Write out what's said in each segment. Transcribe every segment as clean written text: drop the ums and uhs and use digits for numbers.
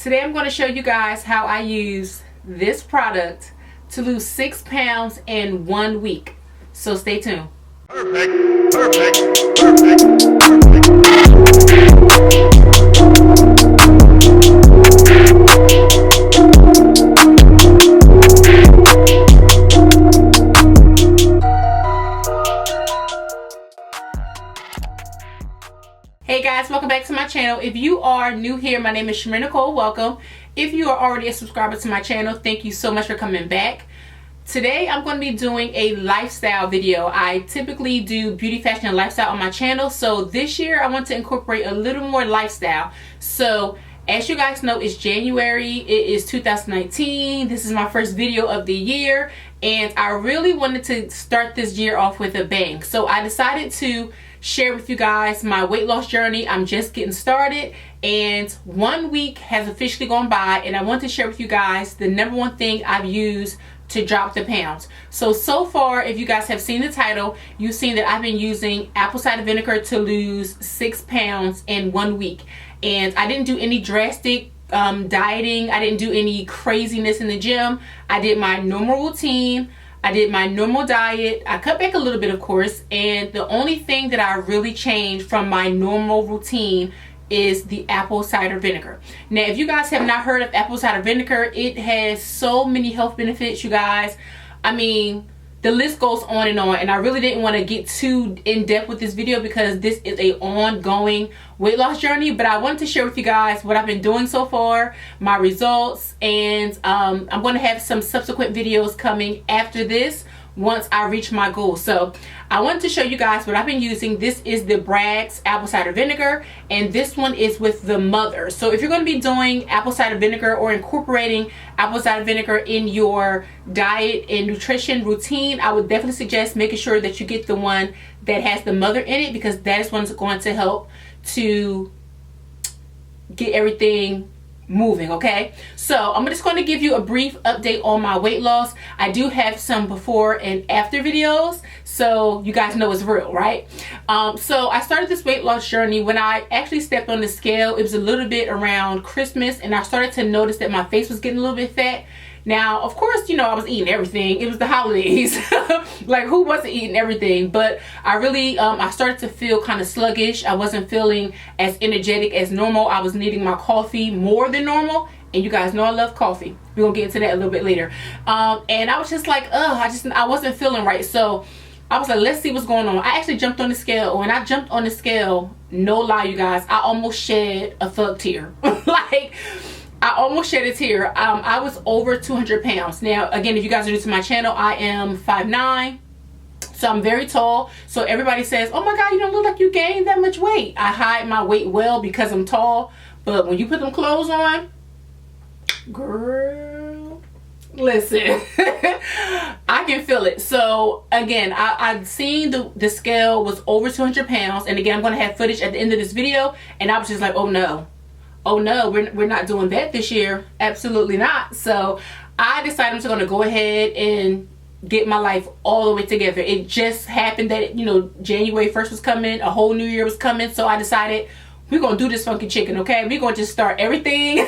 Today I'm going to show you guys how I use this product to lose 6 pounds in 1 week. So stay tuned. Perfect, perfect, perfect, Hey guys, welcome back to my channel. If you are new here, my name is ChimereNicole. Welcome. If you are already a subscriber to my channel, thank you so much for coming back. Today I'm going to be doing a lifestyle video. I typically do beauty, fashion, and lifestyle on my channel, so this year I want to incorporate a little more lifestyle. So as you guys know, it's January, it is 2019, this is my first video of the year, and I really wanted to start this year off with a bang. So I decided to share with you guys my weight loss journey. I'm just getting started and 1 week has officially gone by, and I want to share with you guys the #1 thing I've used to drop the pounds. So far, if you guys have seen the title, you've seen that I've been using apple cider vinegar to lose 6 pounds in 1 week. And I didn't do any drastic dieting. I didn't do any craziness in the gym. I did my normal routine. I did my normal diet. I cut back a little bit, of course, and the only thing that I really changed from my normal routine is the apple cider vinegar. Now, if you guys have not heard of apple cider vinegar, it has so many health benefits, you guys. I mean, the list goes on, and I really didn't want to get too in-depth with this video because this is a ongoing weight loss journey, but I wanted to share with you guys what I've been doing so far, my results, and I'm going to have some subsequent videos coming after this once I reach my goal. So I wanted to show you guys what I've been using. This is the Bragg's apple cider vinegar, and this one is with the Mother. So if you're going to be doing apple cider vinegar or incorporating apple cider vinegar in your diet and nutrition routine, I would definitely suggest making sure that you get the one that has the Mother in it, because that is what's going to help to get everything moving. Okay, so I'm just going to give you a brief update on my weight loss. I do have some before and after videos, so you guys know it's real, right? So I started this weight loss journey when I actually stepped on the scale. It was a little bit around Christmas, and I started to notice that my face was getting a little bit fat. Now, of course, you know, I was eating everything. It was the holidays. Like, who wasn't eating everything? But I really, I started to feel kind of sluggish. I wasn't feeling as energetic as normal. I was needing my coffee more than normal. And you guys know I love coffee. We're going to get into that a little bit later. And I was just like, I wasn't feeling right. So I was like, let's see what's going on. I actually jumped on the scale. When I jumped on the scale, no lie, you guys, I almost shed a thug tear. Like, I almost shed a tear. I was over 200 pounds. Now, again, if you guys are new to my channel, I am 5'9", so I'm very tall. So everybody says, oh my God, you don't look like you gained that much weight. I hide my weight well because I'm tall, but when you put them clothes on, girl, listen, I can feel it. So again, I've seen the scale was over 200 pounds. And again, I'm going to have footage at the end of this video. And I was just like, oh no, we're not doing that this year. Absolutely not. So I decided I'm just going to go ahead and get my life all the way together. It just happened that, you know, January 1st was coming, a whole new year was coming. So I decided we're going to do this funky chicken, okay? We're going to just start everything.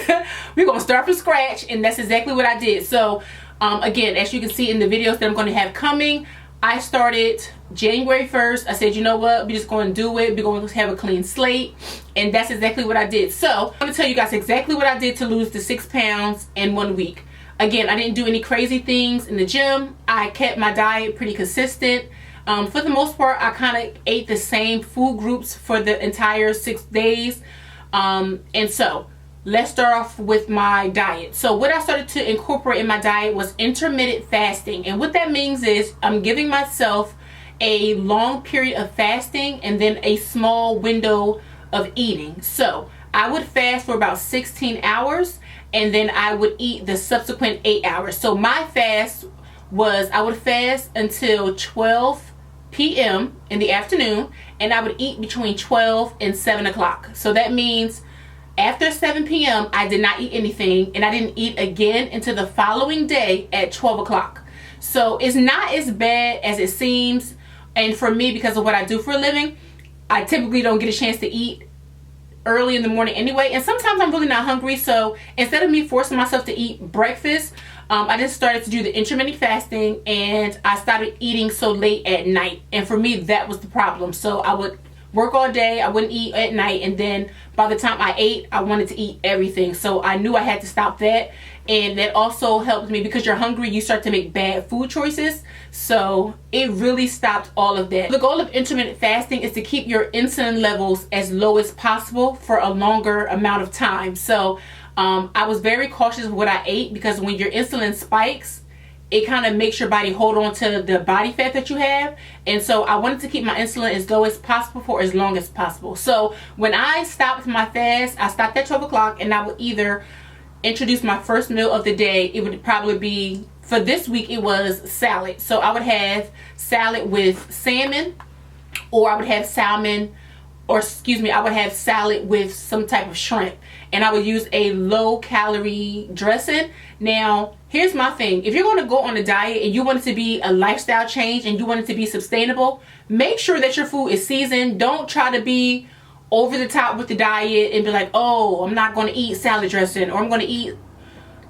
We're going to start from scratch, and that's exactly what I did. So again, as you can see in the videos that I'm going to have coming, I started January 1st. I said, you know what? We're just going to do it. We're going to have a clean slate. And that's exactly what I did. So I'm going to tell you guys exactly what I did to lose the 6 pounds in 1 week. Again, I didn't do any crazy things in the gym. I kept my diet pretty consistent. For the most part, I kind of ate the same food groups for the entire 6 days. And so let's start off with my diet. So what I started to incorporate in my diet was intermittent fasting. And what that means is I'm giving myself a long period of fasting and then a small window of eating. So I would fast for about 16 hours and then I would eat the subsequent 8 hours. So my fast was, I would fast until 12 p.m. in the afternoon, and I would eat between 12 and 7 o'clock. So that means after 7 p.m. I did not eat anything, and I didn't eat again until the following day at 12 o'clock. So it's not as bad as it seems. And for me, because of what I do for a living, I typically don't get a chance to eat early in the morning anyway, and sometimes I'm really not hungry. So instead of me forcing myself to eat breakfast, I just started to do the intermittent fasting, and I started eating so late at night. And for me, that was the problem. So I would work all day, I wouldn't eat at night, and then by the time I ate, I wanted to eat everything. So I knew I had to stop that. And that also helped me, because you're hungry, you start to make bad food choices. So it really stopped all of that. The goal of intermittent fasting is to keep your insulin levels as low as possible for a longer amount of time. So I was very cautious with what I ate, because when your insulin spikes, it kind of makes your body hold on to the body fat that you have. And so I wanted to keep my insulin as low as possible for as long as possible. So when I stopped my fast, I stopped at 12 o'clock, and I would either introduce my first meal of the day. It would probably be, for this week, it was salad. So I would have salad with salmon, or I would have salmon, or excuse me, I would have salad with some type of shrimp, and I would use a low calorie dressing. Now, here's my thing. If you're going to go on a diet and you want it to be a lifestyle change and you want it to be sustainable, make sure that your food is seasoned. Don't try to be over the top with the diet and be like, oh, I'm not going to eat salad dressing, or I'm going to eat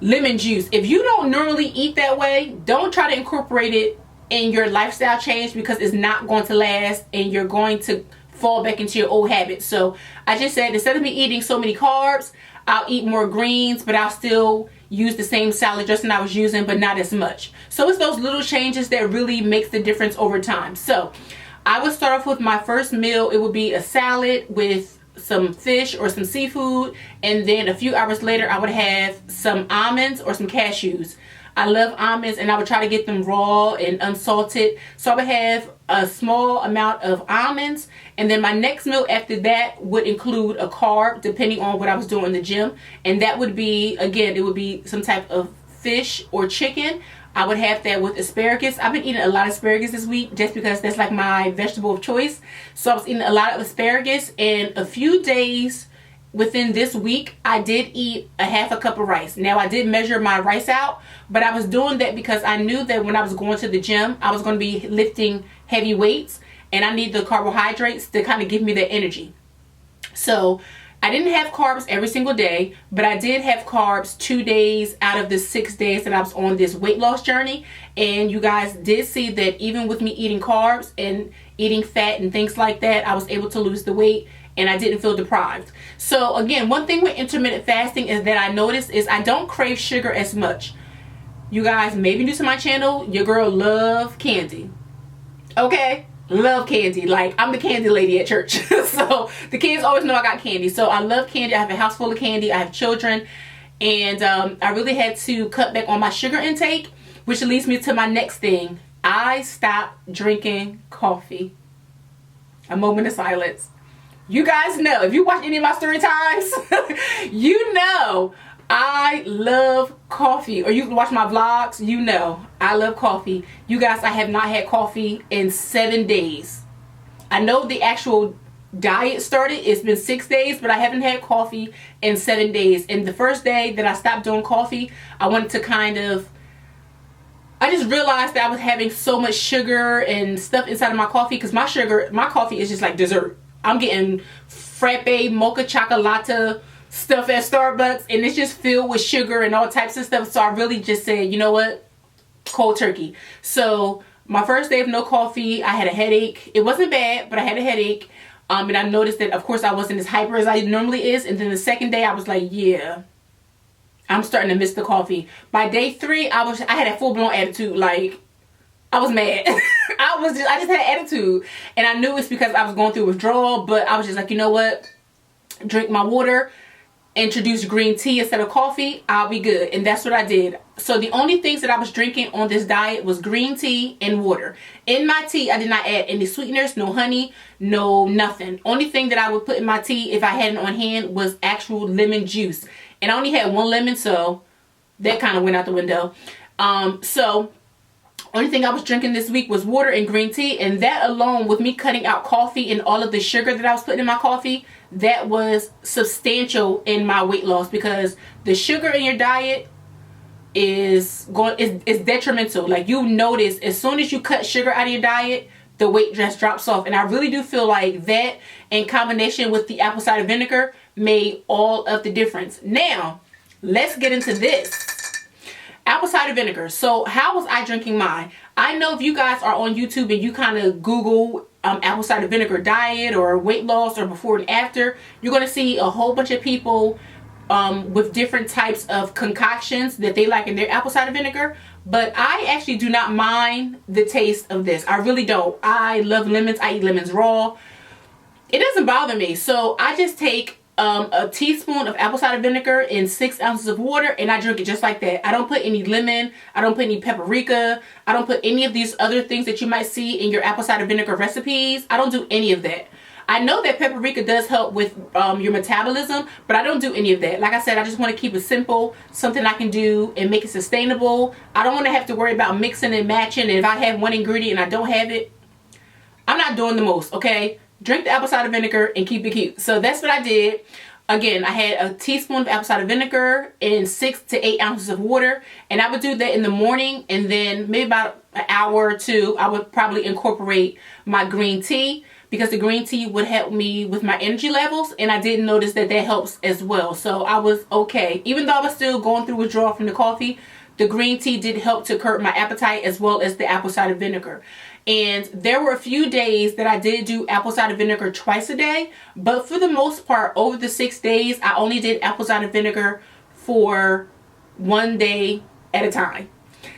lemon juice. If you don't normally eat that way, don't try to incorporate it in your lifestyle change, because it's not going to last and you're going to fall back into your old habits. So I just said, instead of me eating so many carbs, I'll eat more greens, but I'll still use the same salad dressing I was using, but not as much. So it's those little changes that really makes the difference over time. So I would start off with my first meal. It would be a salad with some fish or some seafood, and then a few hours later I would have some almonds or some cashews. I love almonds, and I would try to get them raw and unsalted. So I would have a small amount of almonds, and then my next meal after that would include a carb, depending on what I was doing in the gym. And that would be, again, it would be some type of fish or chicken. I would have that with asparagus. I've been eating a lot of asparagus this week, just because that's like my vegetable of choice. So I was eating a lot of asparagus, and a few days within this week, I did eat a half a cup of rice. Now, I did measure my rice out, but I was doing that because I knew that when I was going to the gym, I was going to be lifting heavy weights, and I need the carbohydrates to kind of give me that energy. So I didn't have carbs every single day, but I did have carbs 2 days out of the 6 days that I was on this weight loss journey. And you guys did see that even with me eating carbs and eating fat and things like that, I was able to lose the weight, and I didn't feel deprived. So again, one thing with intermittent fasting is that I noticed is I don't crave sugar as much. You guys may be new to my channel. Your girl love candy. Okay? Love candy. Like, I'm the candy lady at church. So the kids always know I got candy. So I love candy. I have a house full of candy. I have children. And I really had to cut back on my sugar intake, which leads me to my next thing. I stopped drinking coffee. A moment of silence. You guys know, if you watch any of my story times, you know I love coffee. Or you watch my vlogs, you know I love coffee. You guys, I have not had coffee in 7 days. I know the actual diet started, it's been 6 days, but I haven't had coffee in 7 days. And the first day that I stopped doing coffee, I wanted to I just realized that I was having so much sugar and stuff inside of my coffee, because my coffee is just like dessert. I'm getting frappe, mocha chocolate stuff at Starbucks, and it's just filled with sugar and all types of stuff. So I really just said, you know what? Cold turkey. So my first day of no coffee, I had a headache. It wasn't bad, but I had a headache. And I noticed that, of course, I wasn't as hyper as I normally is. And then the second day, I was like, yeah, I'm starting to miss the coffee. By day 3, I had a full-blown attitude. Like, I was mad. I just had attitude, and I knew it's because I was going through withdrawal, but I was just like, you know what? Drink my water, introduce green tea instead of coffee, I'll be good. And that's what I did. So the only things that I was drinking on this diet was green tea and water. In my tea, I did not add any sweeteners, no honey, no nothing. Only thing that I would put in my tea, if I had it on hand, was actual lemon juice. And I only had 1 lemon, so that kind of went out the window. So only thing I was drinking this week was water and green tea, and that alone, with me cutting out coffee and all of the sugar that I was putting in my coffee, that was substantial in my weight loss, because the sugar in your diet is detrimental. Like, you notice as soon as you cut sugar out of your diet, the weight just drops off. And I really do feel like that, in combination with the apple cider vinegar, made all of the difference. Now, let's get into this. Apple cider vinegar. So how was I drinking mine? I know if you guys are on YouTube and you kind of Google apple cider vinegar diet or weight loss or before and after, you're going to see a whole bunch of people with different types of concoctions that they like in their apple cider vinegar. But I actually do not mind the taste of this. I really don't. I love lemons. I eat lemons raw. It doesn't bother me. So I just take a teaspoon of apple cider vinegar in 6 ounces of water, and I drink it just like that. I don't put any lemon. I don't put any paprika. I don't put any of these other things that you might see in your apple cider vinegar recipes. I don't do any of that. I know that paprika does help with your metabolism, but I don't do any of that. Like I said, I just want to keep it simple, something I can do and make it sustainable. I don't want to have to worry about mixing and matching, and if I have one ingredient and I don't have it, I'm not doing the most, okay? Drink the apple cider vinegar and keep it cute. So that's what I did. Again, I had a teaspoon of apple cider vinegar in 6 to 8 ounces of water. And I would do that in the morning. And then maybe about an hour or two, I would probably incorporate my green tea, because the green tea would help me with my energy levels. And I did notice that that helps as well. So I was okay. Even though I was still going through withdrawal from the coffee, the green tea did help to curb my appetite, as well as the apple cider vinegar. And there were a few days that I did do apple cider vinegar twice a day. But for the most part, over the 6 days, I only did apple cider vinegar for 1 day at a time.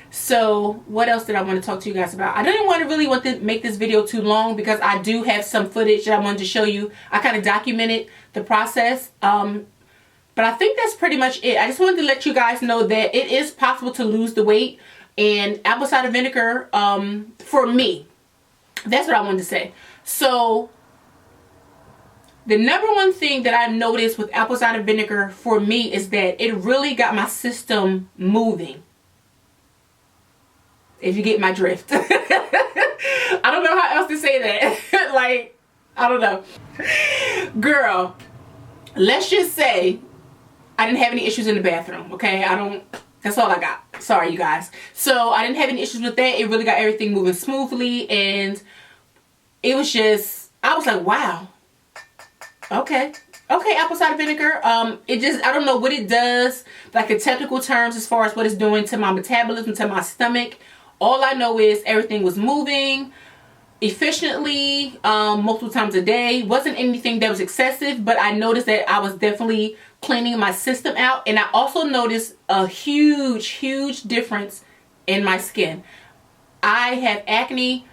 So what else did I want to talk to you guys about? I didn't really want to make this video too long, because I do have some footage that I wanted to show you. I kind of documented the process. But I think that's pretty much it. I just wanted to let you guys know that it is possible to lose the weight. And apple cider vinegar, for me, that's what I wanted to say. So the number one thing that I've noticed with apple cider vinegar for me is that it really got my system moving. If you get my drift. I don't know how else to say that. Like, I don't know. Girl, let's just say I didn't have any issues in the bathroom, okay? That's all I got. Sorry, you guys. So I didn't have any issues with that. It really got everything moving smoothly, and it was just, I was like, wow. Okay, apple cider vinegar. It just, I don't know what it does, like the technical terms as far as what it's doing to my metabolism, to my stomach. All I know is everything was moving efficiently, multiple times a day. Wasn't anything that was excessive, but I noticed that I was definitely cleaning my system out. And I also noticed a huge difference in my skin. I have acne.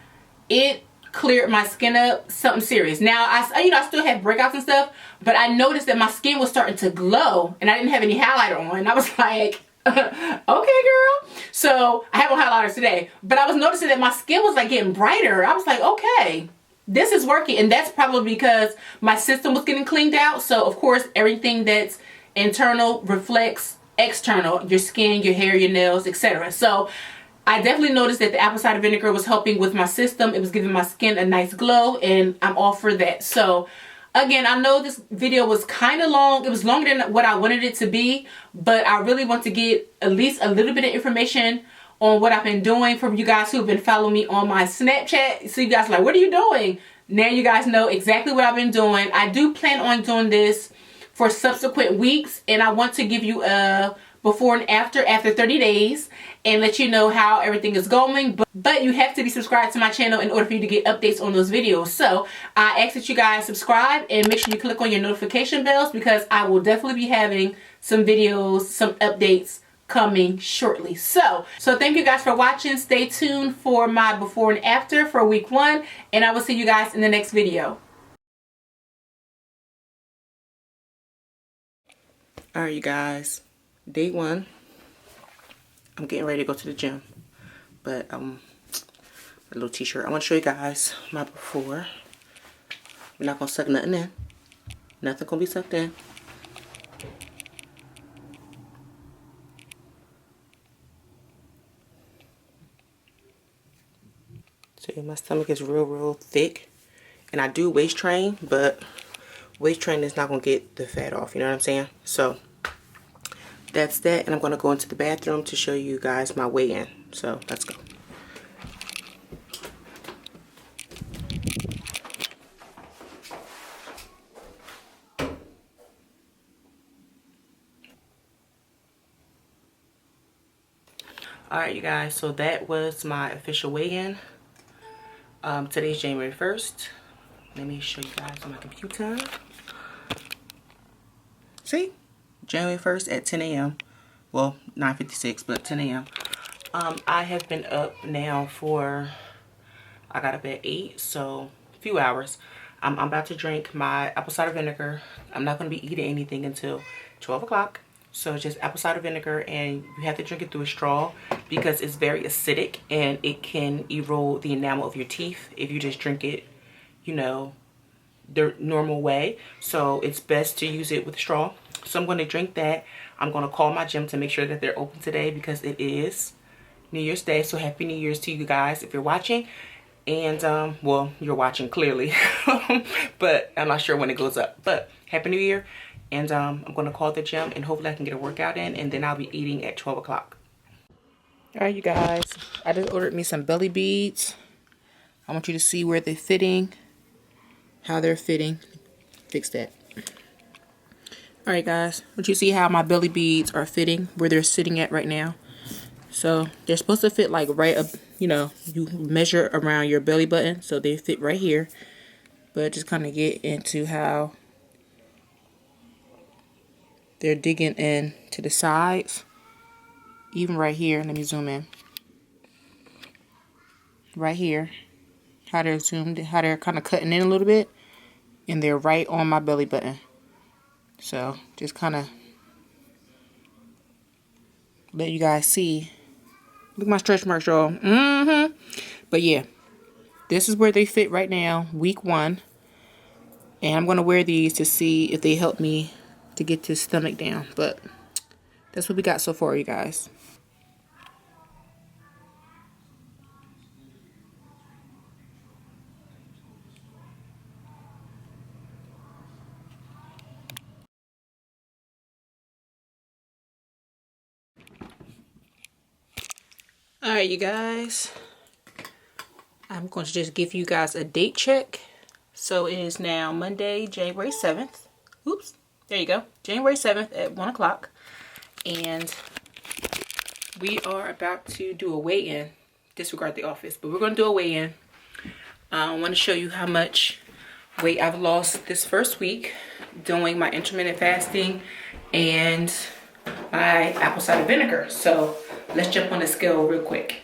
It cleared my skin up, something serious. Now, I still have breakouts and stuff, but I noticed that my skin was starting to glow, and I didn't have any highlighter on. And I was like, okay, girl. So I have on highlighters today, but I was noticing that my skin was like getting brighter. I was like, okay, this is working. And that's probably because my system was getting cleaned out. So of course, everything that's internal reflects external, your skin, your hair, your nails, etc. So I definitely noticed that the apple cider vinegar was helping with my system. It was giving my skin a nice glow, and I'm all for that. So again, I know this video was kind of long. It was longer than what I wanted it to be, but I really want to get at least a little bit of information on what I've been doing from you guys who've been following me on my Snapchat. So you guys are like, what are you doing? Now you guys know exactly what I've been doing. I do plan on doing this for subsequent weeks, and I want to give you a before and after 30 days and let you know how everything is going. But you have to be subscribed to my channel in order for you to get updates on those videos. So I ask that you guys subscribe and make sure you click on your notification bells, because I will definitely be having some videos, some updates coming shortly. So thank you guys for watching. Stay tuned for my before and after for week 1, and I will see you guys in the next video. Alright, you guys, day 1. I'm getting ready to go to the gym, but a little t-shirt. I want to show you guys my before. We're not gonna suck nothing in. Nothing gonna be sucked in. See, my stomach is real thick, and I do waist train, but waist training is not gonna get the fat off. You know what I'm saying? So that's that, and I'm gonna go into the bathroom to show you guys my weigh-in. So let's go. Alright, you guys, so that was my official weigh-in. Today's January 1st. Let me show you guys on my computer. See? January 1st at 10 a.m. Well, 9:56, but 10 a.m. I have been up now for, I got up at 8, so a few hours. I'm about to drink my apple cider vinegar. I'm not going to be eating anything until 12 o'clock. So just apple cider vinegar, and you have to drink it through a straw because it's very acidic and it can erode the enamel of your teeth if you just drink it, you know, the normal way. So it's best to use it with a straw. So I'm going to drink that. I'm going to call my gym to make sure that they're open today because it is New Year's Day. So happy New Year's to you guys if you're watching. And well, you're watching clearly, but I'm not sure when it goes up. But happy New Year. And I'm going to call the gym and hopefully I can get a workout in, and then I'll be eating at 12 o'clock. Alright, you guys, I just ordered me some belly beads. I want you to see where they're fitting, how they're fitting. Fix that. Alright guys, I want you to see how my belly beads are fitting, where they're sitting at right now. So they're supposed to fit like right up, you know, you measure around your belly button, so they fit right here. But just kind of get into how they're digging in to the sides. Even right here, let me zoom in. Right here, how they're zoomed, how they're kind of cutting in a little bit. And they're right on my belly button. So, just kind of let you guys see. Look at my stretch marks, y'all. But yeah, this is where they fit right now, week 1. And I'm going to wear these to see if they help me to get this stomach down. But that's what we got so far, you guys. Alright, you guys. I'm going to just give you guys a date check. So it is now Monday, January 7th. Oops. There you go. January 7th at 1 o'clock. And we are about to do a weigh-in. Disregard the office, but we're going to do a weigh-in. I want to show you how much weight I've lost this first week doing my intermittent fasting and my apple cider vinegar. So let's jump on the scale real quick.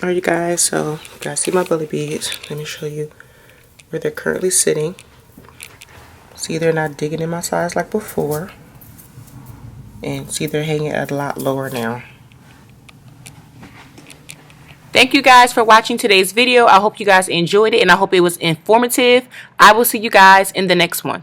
Alright, you guys, so you guys see my belly beads. Let me show you where they're currently sitting. See, they're not digging in my sides like before. And see, they're hanging at a lot lower now. Thank you guys for watching today's video. I hope you guys enjoyed it and I hope it was informative. I will see you guys in the next one.